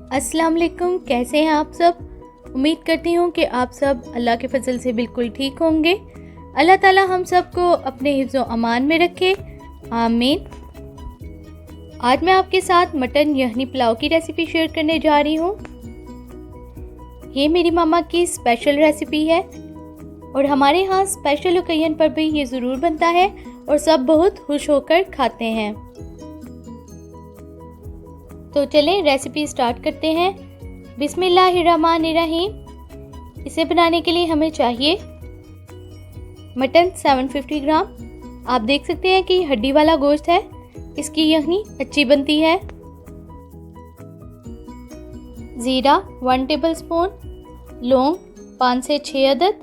अस्सलाम वालेकुम, कैसे हैं आप सब। उम्मीद करती हूँ कि आप सब अल्लाह के फजल से बिल्कुल ठीक होंगे। अल्लाह ताला हम सबको अपने हिफ्ज़ो अमान में रखे, आमीन। आज मैं आपके साथ मटन यखनी पुलाव की रेसिपी शेयर करने जा रही हूँ। ये मेरी मामा की स्पेशल रेसिपी है और हमारे यहाँ स्पेशल ओकेजन पर भी ये ज़रूर बनता है और सब बहुत खुश होकर खाते हैं। तो चलें रेसिपी स्टार्ट करते हैं। बिस्मिल्लाहिर्रहमानिर्रहीम। इसे बनाने के लिए हमें चाहिए मटन 750 ग्राम। आप देख सकते हैं कि हड्डी वाला गोश्त है, इसकी यखनी अच्छी बनती है। ज़ीरा 1 टेबलस्पून, लौंग 5 से 6 अदद,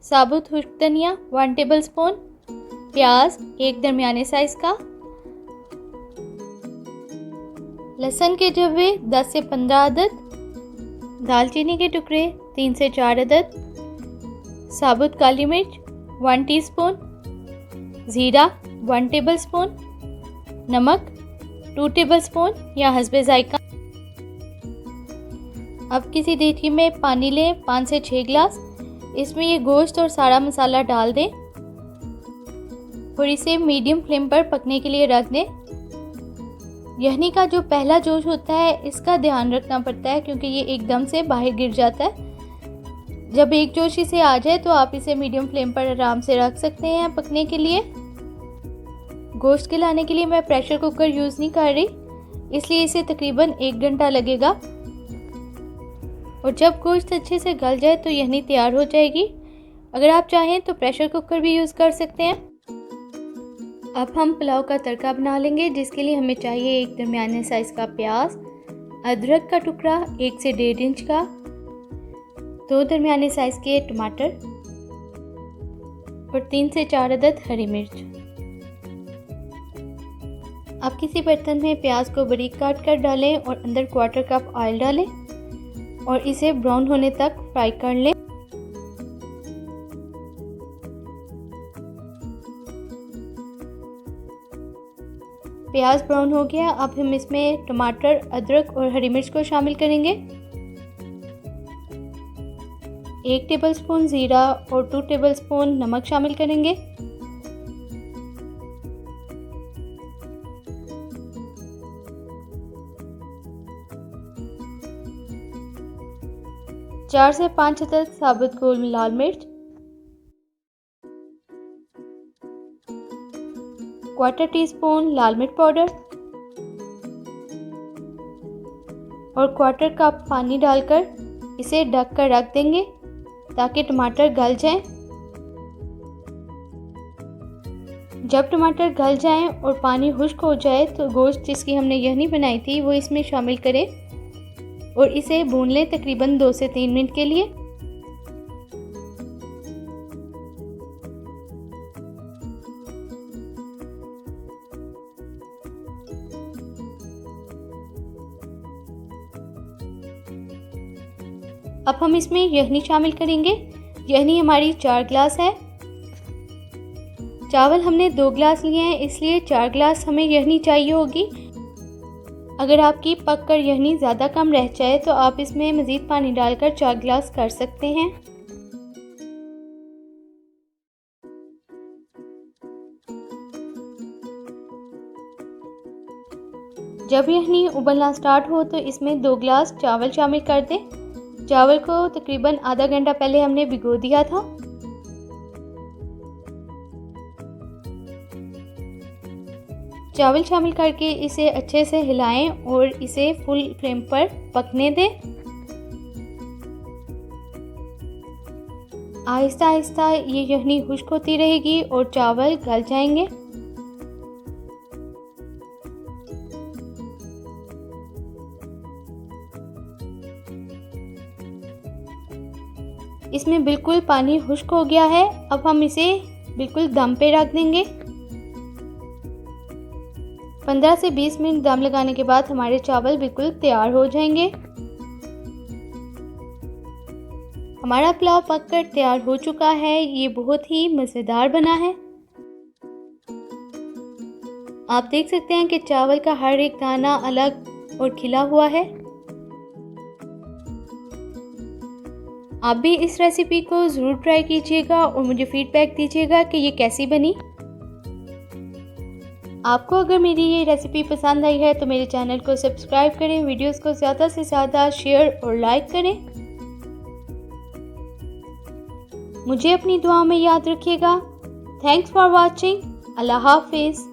साबुत खुश्क धनिया 1 टेबलस्पून, प्याज एक दरमियाने साइज़ का, लहसुन के जवे 10 से 15 अदद, दालचीनी के टुकड़े 3 से 4 अदद, साबुत काली मिर्च 1 टीस्पून, ज़ीरा 1 टेबलस्पून, नमक 2 टेबलस्पून या हस्बे जायका। अब किसी देगची में पानी लें 5 से 6 गिलास। इसमें ये गोश्त और सारा मसाला डाल दें और इसे मीडियम फ्लेम पर पकने के लिए रख दें। यखनी का जो पहला जोश होता है इसका ध्यान रखना पड़ता है क्योंकि ये एकदम से बाहर गिर जाता है। जब एक जोश इसे आ जाए तो आप इसे मीडियम फ्लेम पर आराम से रख सकते हैं पकने के लिए। गोश्त के लाने के लिए मैं प्रेशर कुकर यूज़ नहीं कर रही, इसलिए इसे तकरीबन 1 घंटा लगेगा। और जब गोश्त अच्छे से गल जाए तो यखनी तैयार हो जाएगी। अगर आप चाहें तो प्रेशर कुकर भी यूज़ कर सकते हैं। अब हम पुलाव का तड़का बना लेंगे, जिसके लिए हमें चाहिए एक दरमियाने साइज़ का प्याज, अदरक का टुकड़ा 1 से 1.5 इंच का, 2 दरमियाने साइज़ के टमाटर और 3 से 4 अदद हरी मिर्च। अब किसी बर्तन में प्याज को बारीक काट कर डालें और अंदर 1/4 कप ऑयल डालें और इसे ब्राउन होने तक फ्राई कर लें। प्याज ब्राउन हो गया। अब हम इसमें टमाटर, अदरक और हरी मिर्च को शामिल करेंगे। 1 टेबलस्पून ज़ीरा और 2 टेबलस्पून नमक शामिल करेंगे। चार से 5 अदद साबुत गोल लाल मिर्च, 1/4 टीस्पून लाल मिर्च पाउडर और 1/4 कप पानी डालकर इसे ढक कर रख देंगे ताकि टमाटर गल जाएं। जब टमाटर गल जाएं और पानी खुश्क हो जाए तो गोश्त जिसकी हमने यखनी बनाई थी वो इसमें शामिल करें और इसे भून लें तकरीबन 2 से 3 मिनट के लिए। अब हम इसमें यखनी शामिल करेंगे। यखनी हमारी 4 गिलास है। चावल हमने 2 गिलास लिए हैं, इसलिए 4 गिलास हमें यखनी चाहिए होगी। अगर आपकी पक कर यखनी ज़्यादा कम रह जाए तो आप इसमें मज़ीद पानी डालकर 4 गिलास कर सकते हैं। जब यखनी उबलना स्टार्ट हो तो इसमें 2 गिलास चावल शामिल कर दें। चावल को तकरीबन आधा घंटा पहले हमने भिगो दिया था। चावल शामिल करके इसे अच्छे से हिलाएं और इसे फुल फ्लेम पर पकने दें। आहिस्ता आहिस्ता ये यखनी खुश्क होती रहेगी और चावल गल जाएंगे। इसमें बिल्कुल पानी खुश्क हो गया है। अब हम इसे बिल्कुल दम पे रख देंगे। 15 से 20 मिनट दम लगाने के बाद हमारे चावल बिल्कुल तैयार हो जाएंगे। हमारा पुलाव पककर तैयार हो चुका है। ये बहुत ही मज़ेदार बना है। आप देख सकते हैं कि चावल का हर एक दाना अलग और खिला हुआ है। आप भी इस रेसिपी को ज़रूर ट्राई कीजिएगा और मुझे फीडबैक दीजिएगा कि ये कैसी बनी। आपको अगर मेरी ये रेसिपी पसंद आई है तो मेरे चैनल को सब्सक्राइब करें, वीडियोस को ज़्यादा से ज़्यादा शेयर और लाइक करें। मुझे अपनी दुआ में याद रखिएगा। Thanks for watching. अल्लाह हाफिज़।